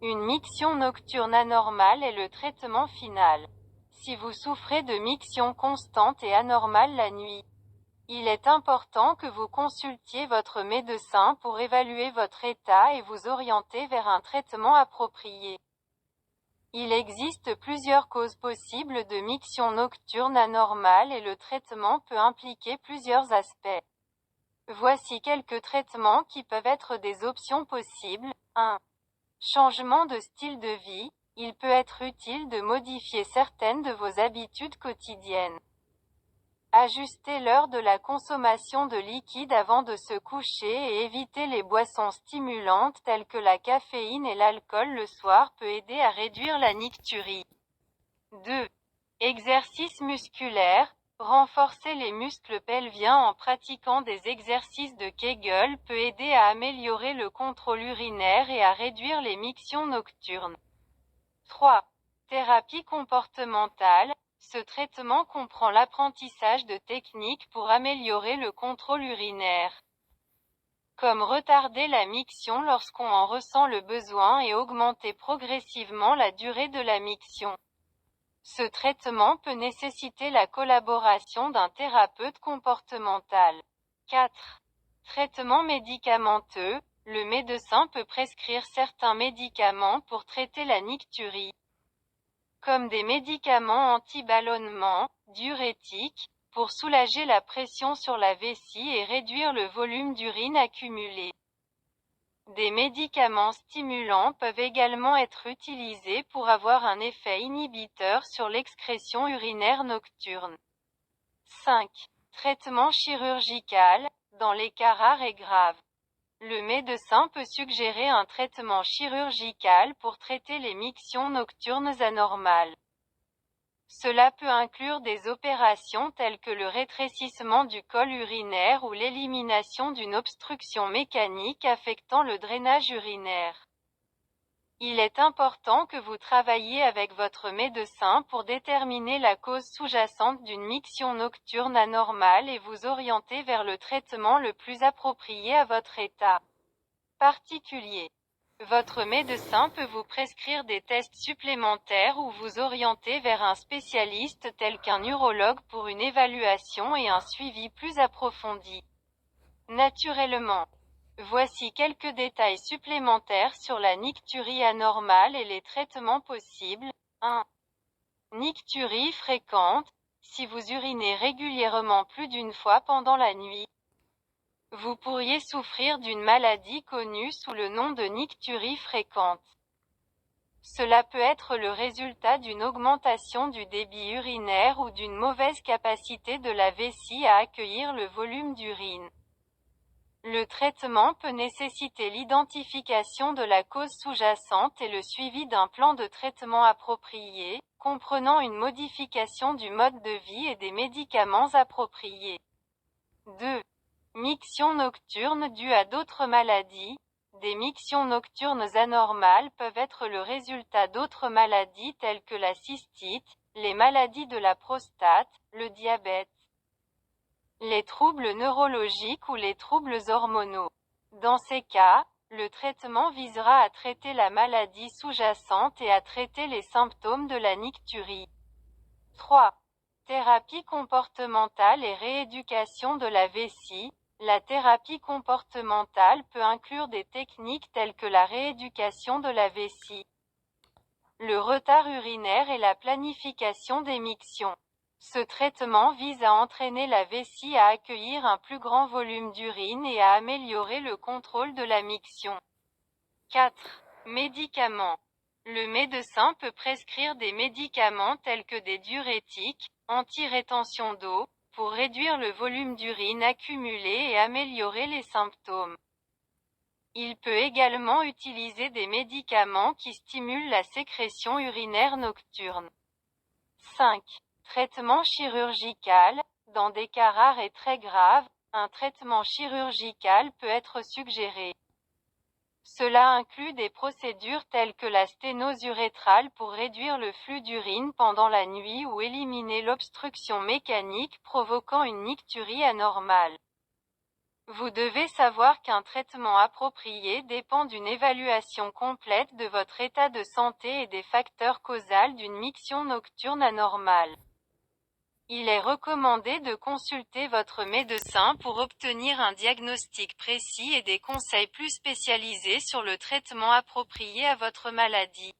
Une miction nocturne anormale est le traitement final. Si vous souffrez de mictions constantes et anormales la nuit, il est important que vous consultiez votre médecin pour évaluer votre état et vous orienter vers un traitement approprié. Il existe plusieurs causes possibles de miction nocturne anormale et le traitement peut impliquer plusieurs aspects. Voici quelques traitements qui peuvent être des options possibles. 1. Changement de style de vie. Il peut être utile de modifier certaines de vos habitudes quotidiennes. Ajustez l'heure de la consommation de liquide avant de se coucher et éviter les boissons stimulantes telles que la caféine et l'alcool le soir peut aider à réduire la nicturie. 2. Exercices musculaires. Renforcer les muscles pelviens en pratiquant des exercices de Kegel peut aider à améliorer le contrôle urinaire et à réduire les mictions nocturnes. 3. Thérapie comportementale. Ce traitement comprend l'apprentissage de techniques pour améliorer le contrôle urinaire, comme retarder la miction lorsqu'on en ressent le besoin et augmenter progressivement la durée de la miction. Ce traitement peut nécessiter la collaboration d'un thérapeute comportemental. 4. Traitement médicamenteux. Le médecin peut prescrire certains médicaments pour traiter la nicturie, comme des médicaments anti-ballonnement, diurétiques, pour soulager la pression sur la vessie et réduire le volume d'urine accumulé. Des médicaments stimulants peuvent également être utilisés pour avoir un effet inhibiteur sur l'excrétion urinaire nocturne. 5. Traitement chirurgical. Dans les cas rares et graves, le médecin peut suggérer un traitement chirurgical pour traiter les mictions nocturnes anormales. Cela peut inclure des opérations telles que le rétrécissement du col urinaire ou l'élimination d'une obstruction mécanique affectant le drainage urinaire. Il est important que vous travailliez avec votre médecin pour déterminer la cause sous-jacente d'une miction nocturne anormale et vous orienter vers le traitement le plus approprié à votre état particulier. Votre médecin peut vous prescrire des tests supplémentaires ou vous orienter vers un spécialiste tel qu'un urologue pour une évaluation et un suivi plus approfondi. Naturellement. Voici quelques détails supplémentaires sur la nicturie anormale et les traitements possibles. 1. Nicturie fréquente. Si vous urinez régulièrement plus d'une fois pendant la nuit, vous pourriez souffrir d'une maladie connue sous le nom de nicturie fréquente. Cela peut être le résultat d'une augmentation du débit urinaire ou d'une mauvaise capacité de la vessie à accueillir le volume d'urine. Le traitement peut nécessiter l'identification de la cause sous-jacente et le suivi d'un plan de traitement approprié, comprenant une modification du mode de vie et des médicaments appropriés. 2. Miction nocturne due à d'autres maladies. Des mictions nocturnes anormales peuvent être le résultat d'autres maladies telles que la cystite, les maladies de la prostate, le diabète, les troubles neurologiques ou les troubles hormonaux. Dans ces cas, le traitement visera à traiter la maladie sous-jacente et à traiter les symptômes de la nicturie. 3. Thérapie comportementale et rééducation de la vessie. La thérapie comportementale peut inclure des techniques telles que la rééducation de la vessie, le retard urinaire et la planification des mictions. Ce traitement vise à entraîner la vessie à accueillir un plus grand volume d'urine et à améliorer le contrôle de la miction. 4. Médicaments. Le médecin peut prescrire des médicaments tels que des diurétiques, anti-rétention d'eau, pour réduire le volume d'urine accumulé et améliorer les symptômes. Il peut également utiliser des médicaments qui stimulent la sécrétion urinaire nocturne. 5. Traitement chirurgical. Dans des cas rares et très graves, un traitement chirurgical peut être suggéré. Cela inclut des procédures telles que la sténose urétrale pour réduire le flux d'urine pendant la nuit ou éliminer l'obstruction mécanique provoquant une nicturie anormale. Vous devez savoir qu'un traitement approprié dépend d'une évaluation complète de votre état de santé et des facteurs causals d'une miction nocturne anormale. Il est recommandé de consulter votre médecin pour obtenir un diagnostic précis et des conseils plus spécialisés sur le traitement approprié à votre maladie.